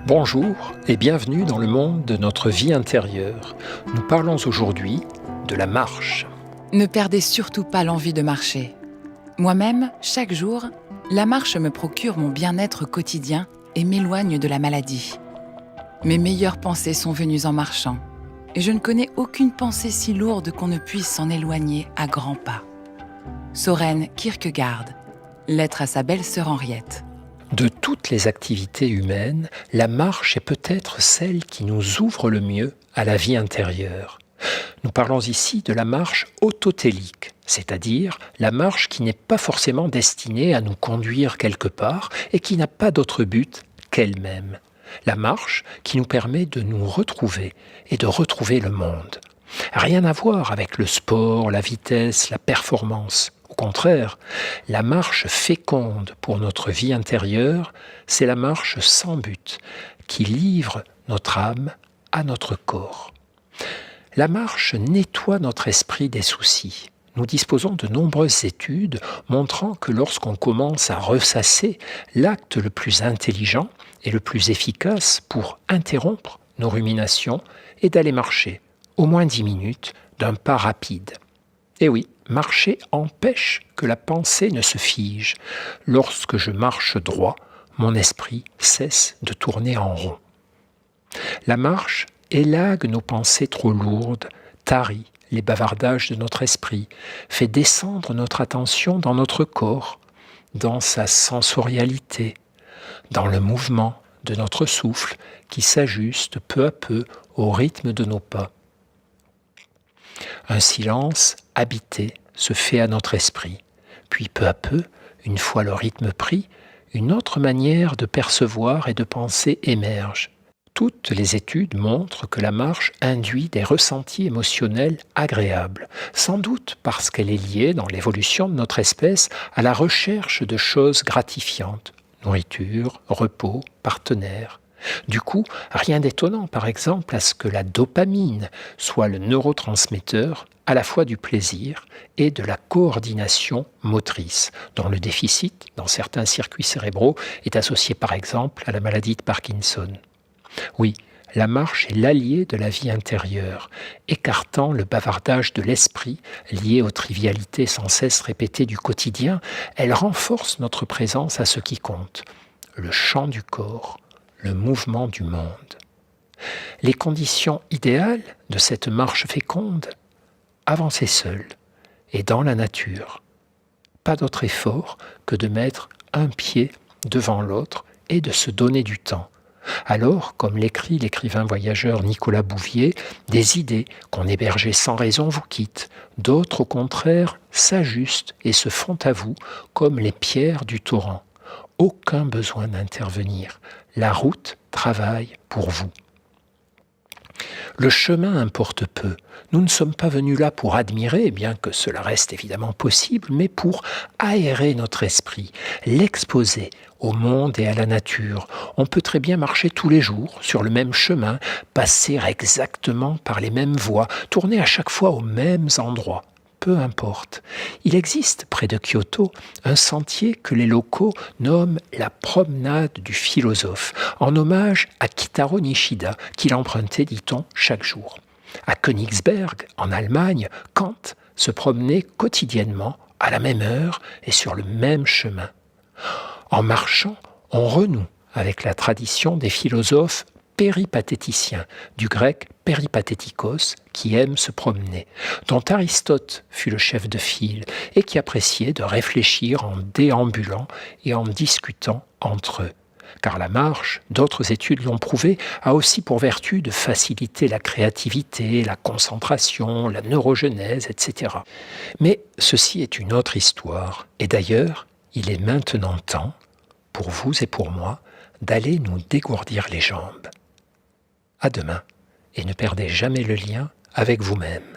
Bonjour et bienvenue dans le monde de notre vie intérieure. Nous parlons aujourd'hui de la marche. Ne perdez surtout pas l'envie de marcher. Moi-même, chaque jour, la marche me procure mon bien-être quotidien et m'éloigne de la maladie. Mes meilleures pensées sont venues en marchant, et je ne connais aucune pensée si lourde qu'on ne puisse s'en éloigner à grands pas. Søren Kierkegaard, lettre à sa belle-sœur Henriette. De toutes les activités humaines, la marche est peut-être celle qui nous ouvre le mieux à la vie intérieure. Nous parlons ici de la marche autotélique, c'est-à-dire la marche qui n'est pas forcément destinée à nous conduire quelque part et qui n'a pas d'autre but qu'elle-même. La marche qui nous permet de nous retrouver et de retrouver le monde. Rien à voir avec le sport, la vitesse, la performance. Au contraire, la marche féconde pour notre vie intérieure, c'est la marche sans but qui livre notre âme à notre corps. La marche nettoie notre esprit des soucis. Nous disposons de nombreuses études montrant que lorsqu'on commence à ressasser, l'acte le plus intelligent et le plus efficace pour interrompre nos ruminations est d'aller marcher, au moins 10 minutes, d'un pas rapide. Et oui, marcher empêche que la pensée ne se fige. Lorsque je marche droit, mon esprit cesse de tourner en rond. La marche élague nos pensées trop lourdes, tarit les bavardages de notre esprit, fait descendre notre attention dans notre corps, dans sa sensorialité, dans le mouvement de notre souffle qui s'ajuste peu à peu au rythme de nos pas. Un silence habité se fait à notre esprit, puis peu à peu, une fois le rythme pris, une autre manière de percevoir et de penser émerge. Toutes les études montrent que la marche induit des ressentis émotionnels agréables, sans doute parce qu'elle est liée dans l'évolution de notre espèce à la recherche de choses gratifiantes, nourriture, repos, partenaires. Du coup, rien d'étonnant par exemple à ce que la dopamine soit le neurotransmetteur à la fois du plaisir et de la coordination motrice, dont le déficit dans certains circuits cérébraux est associé par exemple à la maladie de Parkinson. Oui, la marche est l'allié de la vie intérieure, écartant le bavardage de l'esprit lié aux trivialités sans cesse répétées du quotidien. Elle renforce notre présence à ce qui compte, le chant du corps, le mouvement du monde. Les conditions idéales de cette marche féconde, avancer seul et dans la nature. Pas d'autre effort que de mettre un pied devant l'autre et de se donner du temps. Alors, comme l'écrit l'écrivain voyageur Nicolas Bouvier, des idées qu'on hébergeait sans raison vous quittent, d'autres au contraire s'ajustent et se font à vous comme les pierres du torrent. Aucun besoin d'intervenir, la route travaille pour vous. Le chemin importe peu. Nous ne sommes pas venus là pour admirer, bien que cela reste évidemment possible, mais pour aérer notre esprit, l'exposer au monde et à la nature. On peut très bien marcher tous les jours sur le même chemin, passer exactement par les mêmes voies, tourner à chaque fois aux mêmes endroits. Peu importe. Il existe près de Kyoto un sentier que les locaux nomment la promenade du philosophe, en hommage à Kitaro Nishida, qu'il empruntait, dit-on, chaque jour. À Königsberg, en Allemagne, Kant se promenait quotidiennement à la même heure et sur le même chemin. En marchant, on renoue avec la tradition des philosophes péripatéticiens, du grec péripatétikos, qui aime se promener, dont Aristote fut le chef de file et qui appréciait de réfléchir en déambulant et en discutant entre eux. Car la marche, d'autres études l'ont prouvé, a aussi pour vertu de faciliter la créativité, la concentration, la neurogenèse, etc. Mais ceci est une autre histoire. Et d'ailleurs, il est maintenant temps, pour vous et pour moi, d'aller nous dégourdir les jambes. À demain, et ne perdez jamais le lien avec vous-même.